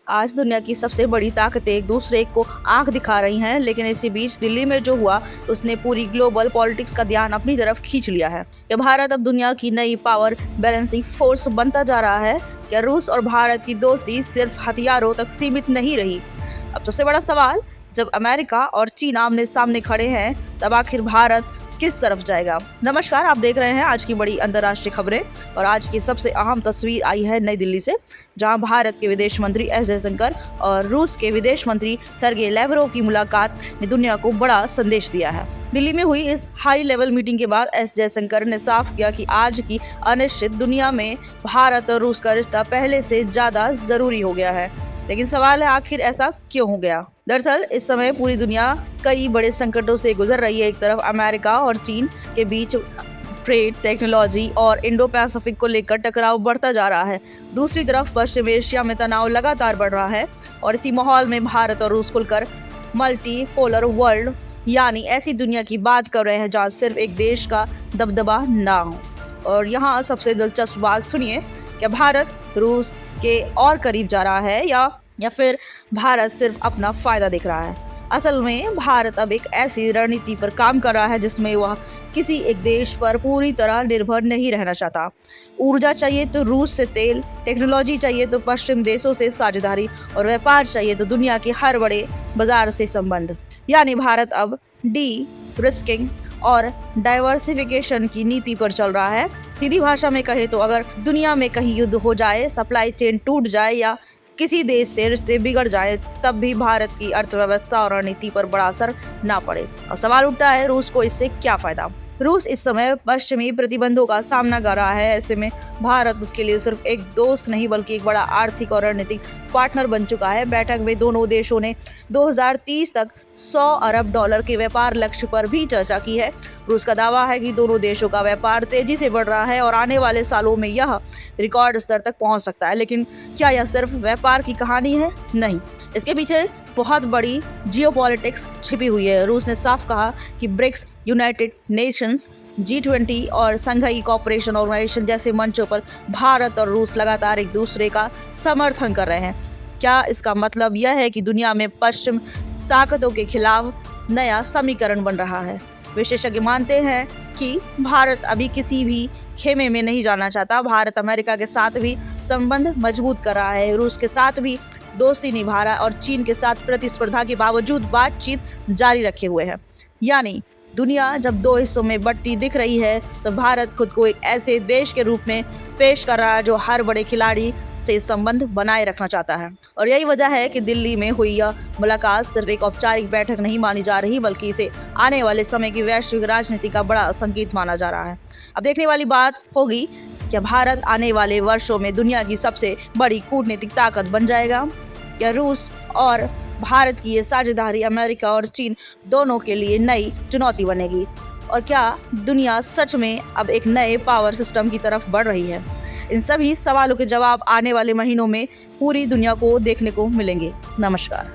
आज दुनिया की सबसे बड़ी ताकतें एक दूसरे को आंख दिखा रही हैं, लेकिन इसी बीच दिल्ली में जो हुआ उसने पूरी ग्लोबल पॉलिटिक्स का ध्यान अपनी तरफ खींच लिया है। क्या भारत अब दुनिया की नई पावर बैलेंसिंग फोर्स बनता जा रहा है? क्या रूस और भारत की दोस्ती सिर्फ हथियारों तक सीमित नहीं रही? अब सबसे बड़ा सवाल, जब अमेरिका और चीन आमने सामने खड़े हैं, तब आखिर भारत किस तरफ जाएगा? नमस्कार, आप देख रहे हैं आज की बड़ी अंतर्राष्ट्रीय खबरें और आज की सबसे अहम तस्वीर आई है नई दिल्ली से, जहां भारत के विदेश मंत्री एस जयशंकर और रूस के विदेश मंत्री सर्गेई लैवरोव की मुलाकात ने दुनिया को बड़ा संदेश दिया है। दिल्ली में हुई इस हाई लेवल मीटिंग के बाद एस जयशंकर ने साफ किया कि आज की अनिश्चित दुनिया में भारत और रूस का रिश्ता पहले से ज्यादा जरूरी हो गया है। लेकिन सवाल है, आखिर ऐसा क्यों हो गया? दरअसल इस समय पूरी दुनिया कई बड़े संकटों से गुजर रही है। एक तरफ अमेरिका और चीन के बीच ट्रेड, टेक्नोलॉजी और इंडो पैसिफिक को लेकर टकराव बढ़ता जा रहा है। दूसरी तरफ पश्चिम एशिया में तनाव लगातार बढ़ रहा है और इसी माहौल में भारत और रूस खुलकर मल्टी पोलर वर्ल्ड यानी ऐसी दुनिया की बात कर रहे हैं जहाँ सिर्फ एक देश का दबदबा ना हो। और यहाँ सबसे दिलचस्प बात सुनिए, क्या भारत रूस के और करीब जा रहा है या फिर भारत सिर्फ अपना फायदा देख रहा है? असल में भारत अब एक ऐसी रणनीति पर काम कर रहा है जिसमें वह किसी एक देश पर पूरी तरह निर्भर नहीं रहना चाहता। ऊर्जा चाहिए तो रूस से तेल, टेक्नोलॉजी चाहिए तो पश्चिम देशों से साझेदारी और व्यापार चाहिए तो दुनिया के हर बड़े बाजार से संबंध। यानी भारत अब डी रिस्किंग और डाइवर्सिफिकेशन की नीति पर चल रहा है। सीधी भाषा में कहे तो अगर दुनिया में कहीं युद्ध हो जाए, सप्लाई चेन टूट जाए या किसी देश से रिश्ते बिगड़ जाए, तब भी भारत की अर्थव्यवस्था और रणनीति पर बड़ा असर ना पड़े। और सवाल उठता है, रूस को इससे क्या फायदा? रूस इस समय पश्चिमी प्रतिबंधों का सामना कर रहा है। ऐसे में भारत उसके लिए सिर्फ एक दोस्त नहीं बल्कि एक बड़ा आर्थिक और रणनीतिक पार्टनर बन चुका है। बैठक में दोनों देशों ने 2030 तक 100 अरब डॉलर के व्यापार लक्ष्य पर भी चर्चा की है। रूस का दावा है कि दोनों देशों का व्यापार तेजी से बढ़ रहा है और आने वाले सालों में यह रिकॉर्ड स्तर तक पहुंच सकता है। लेकिन क्या यह सिर्फ व्यापार की कहानी है? नहीं, इसके पीछे बहुत बड़ी जियोपॉलिटिक्स छिपी हुई है। रूस ने साफ कहा कि ब्रिक्स, यूनाइटेड नेशंस, G20 और संघाई कोऑपरेशन ऑर्गेनाइजेशन जैसे मंचों पर भारत और रूस लगातार एक दूसरे का समर्थन कर रहे हैं। क्या इसका मतलब यह है कि दुनिया में पश्चिम ताकतों के खिलाफ नया समीकरण बन रहा है? विशेषज्ञ मानते हैं कि भारत अभी किसी भी खेमे में नहीं जाना चाहता। भारत अमेरिका के साथ भी संबंध मजबूत कर रहा है, रूस के साथ भी दोस्ती निभा रहा है और चीन के साथ प्रतिस्पर्धा के बावजूद बातचीत जारी रखे हुए है। यानी दुनिया जब दो हिस्सों में बढ़ती दिख रही है, तो भारत खुद को एक ऐसे देश के रूप में पेश कर रहा है जो हर बड़े खिलाड़ी से संबंध बनाए रखना चाहता है। और यही वजह है कि दिल्ली में हुई यह मुलाकात सिर्फ एक औपचारिक बैठक नहीं मानी जा रही, बल्कि इसे आने वाले समय की वैश्विक राजनीति का बड़ा संकेत माना जा रहा है। अब देखने वाली बात होगी, क्या भारत आने वाले वर्षों में दुनिया की सबसे बड़ी कूटनीतिक ताकत बन जाएगा? या रूस और भारत की ये साझेदारी अमेरिका और चीन दोनों के लिए नई चुनौती बनेगी? और क्या दुनिया सच में अब एक नए पावर सिस्टम की तरफ बढ़ रही है? इन सभी सवालों के जवाब आने वाले महीनों में पूरी दुनिया को देखने को मिलेंगे। नमस्कार।